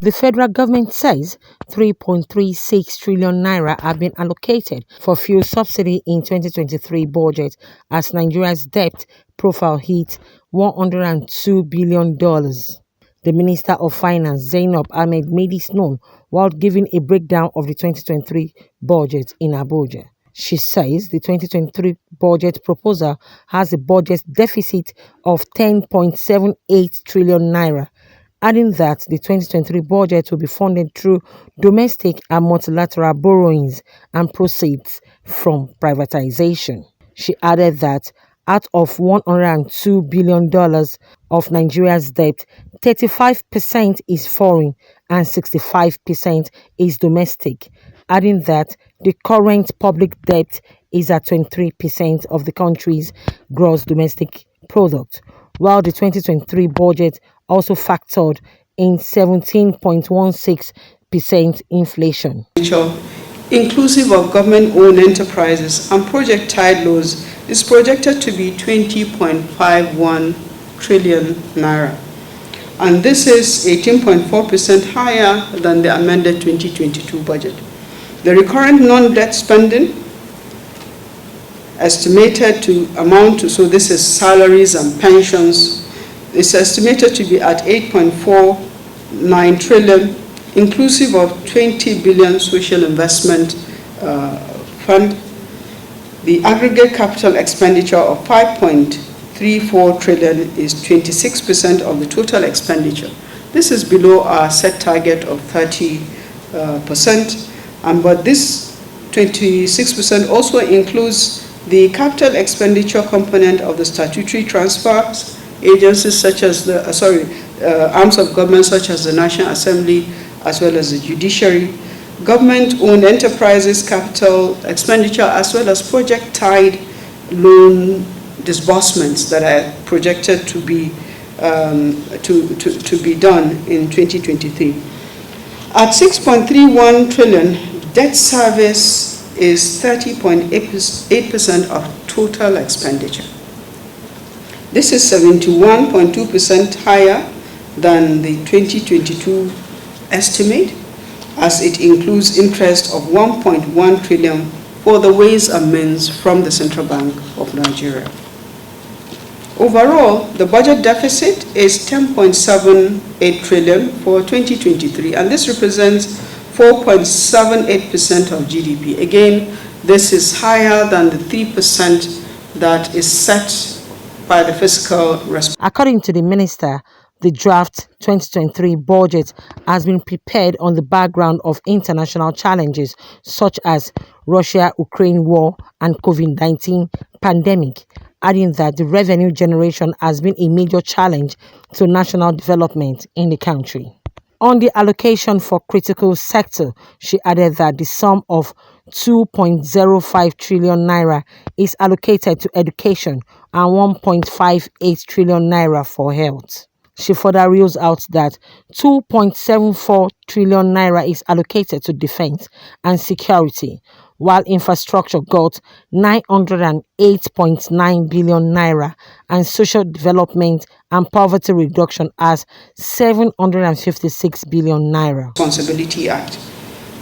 The federal government says 3.36 trillion naira have been allocated for fuel subsidy in 2023 budget as Nigeria's debt profile hit $102 billion. The Minister of Finance, Zainab Ahmed, made this known while giving a breakdown of the 2023 budget in Abuja. She says the 2023 budget proposal has a budget deficit of 10.78 trillion naira, adding that the 2023 budget will be funded through domestic and multilateral borrowings and proceeds from privatization. She added that out of $102 billion of Nigeria's debt, 35% is foreign and 65% is domestic, adding that the current public debt is at 23% of the country's gross domestic product, while the 2023 budget also factored in 17.16% inflation. Inclusive of government-owned enterprises and project-tied loans is projected to be 20.51 trillion naira. And this is 18.4% higher than the amended 2022 budget. The recurrent non-debt spending estimated to amount to, so this is salaries and pensions, is estimated to be at 8.49 trillion, inclusive of 20 billion social investment fund. The aggregate capital expenditure of 5.34 trillion is 26% of the total expenditure. This is below our set target of 30%, but this 26% also includes the capital expenditure component of the statutory transfers, agencies such as the, arms of government such as the National Assembly, as well as the judiciary, government-owned enterprises capital expenditure, as well as project-tied loan disbursements that are projected to be done in 2023. At 6.31 trillion, debt service is 30.8% of total expenditure. This is 71.2% higher than the 2022 estimate, as it includes interest of 1.1 trillion for the Ways and Means from the Central Bank of Nigeria. Overall, the budget deficit is 10.78 trillion for 2023, and this represents 4.78% of GDP. Again, this is higher than the 3% that is set by the fiscal responsibility. According to the minister, the draft 2023 budget has been prepared on the background of international challenges such as Russia-Ukraine war and COVID-19 pandemic, adding that the revenue generation has been a major challenge to national development in the country. On the allocation for critical sector, she added that the sum of 2.05 trillion naira is allocated to education and 1.58 trillion naira for health. She further rules out that 2.74 trillion naira is allocated to defense and security, while infrastructure got 908.9 billion naira and social development and poverty reduction as 756 billion naira. Responsibility Act.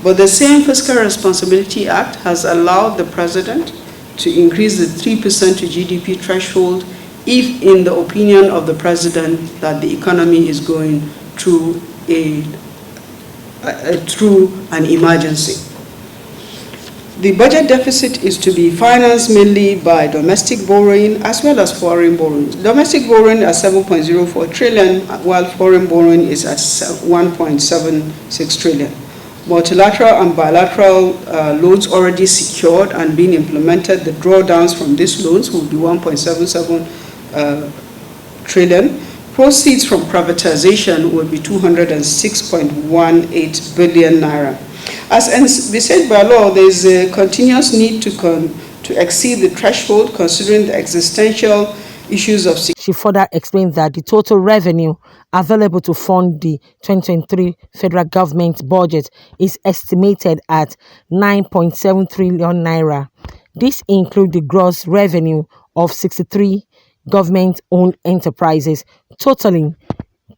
But the same Fiscal Responsibility Act has allowed the president to increase the 3% to GDP threshold if, in the opinion of the president, that the economy is going through an emergency. The budget deficit is to be financed mainly by domestic borrowing as well as foreign borrowing. Domestic borrowing at 7.04 trillion, while foreign borrowing is at 1.76 trillion. Multilateral and bilateral loans already secured and being implemented, the drawdowns from these loans will be 1.77 trillion. Proceeds from privatization will be 206.18 billion naira. As envisaged by law, there is a continuous need to exceed the threshold considering the existential issues of security. She further explained that the total revenue available to fund the 2023 federal government budget is estimated at 9.7 trillion naira. This includes the gross revenue of 63 government-owned enterprises, totaling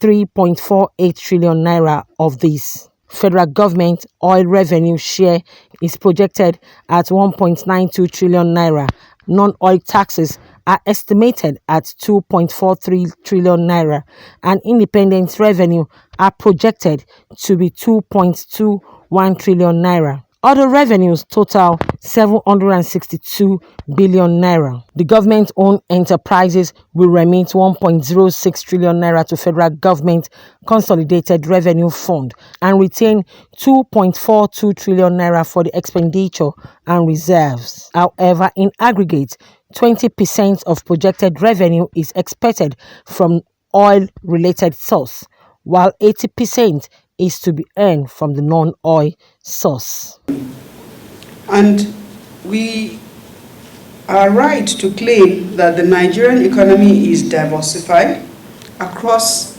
3.48 trillion naira of this. Federal government oil revenue share is projected at 1.92 trillion naira. Non-oil taxes are estimated at 2.43 trillion naira, and independent revenue are projected to be 2.21 trillion naira. Other revenues total 762 billion naira. The government-owned enterprises will remit 1.06 trillion naira to federal government consolidated revenue fund and retain 2.42 trillion naira for the expenditure and reserves. However, in aggregate, 20% of projected revenue is expected from oil-related source, while 80% is to be earned from the non-oil source. And we are right to claim that the Nigerian economy is diversified across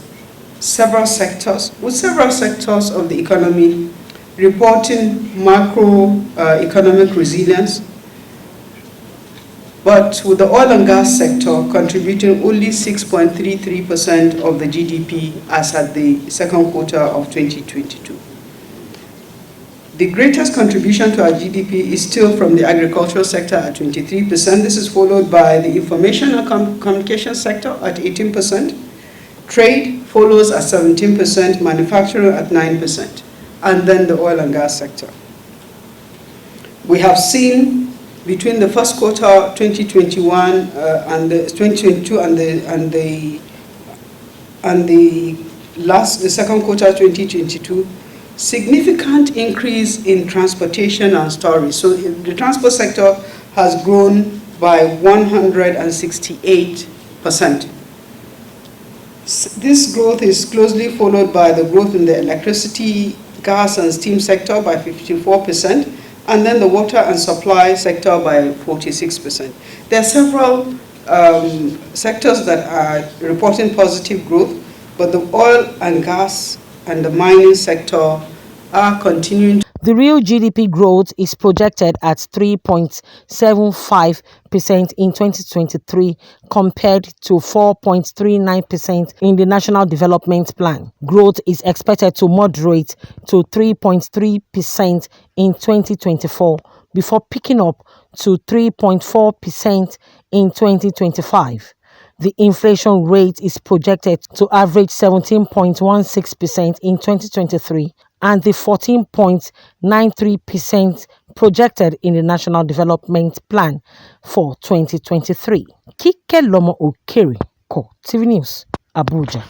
several sectors, with several sectors of the economy reporting macroeconomic resilience, but with the oil and gas sector contributing only 6.33% of the GDP as at the second quarter of 2022. The greatest contribution to our GDP is still from the agricultural sector at 23%. This is followed by the information and communication sector at 18%. Trade follows at 17%, manufacturing at 9%, and then the oil and gas sector. We have seen between the first quarter 2021 and the 2022 and the second quarter 2022, significant increase in transportation and storage. So the transport sector has grown by 168%. This growth is closely followed by the growth in the electricity, gas and steam sector by 54%, and then the water and supply sector by 46%. There are several sectors that are reporting positive growth, but the oil and gas and the mining sector are continuing. The real GDP growth is projected at 3.75% in 2023 compared to 4.39% in the National Development Plan. Growth is expected to moderate to 3.3% in 2024 before picking up to 3.4% in 2025. The inflation rate is projected to average 17.16% in 2023 and the 14.93% projected in the National Development Plan for 2023. Kike Lomo Okere, TV News, Abuja.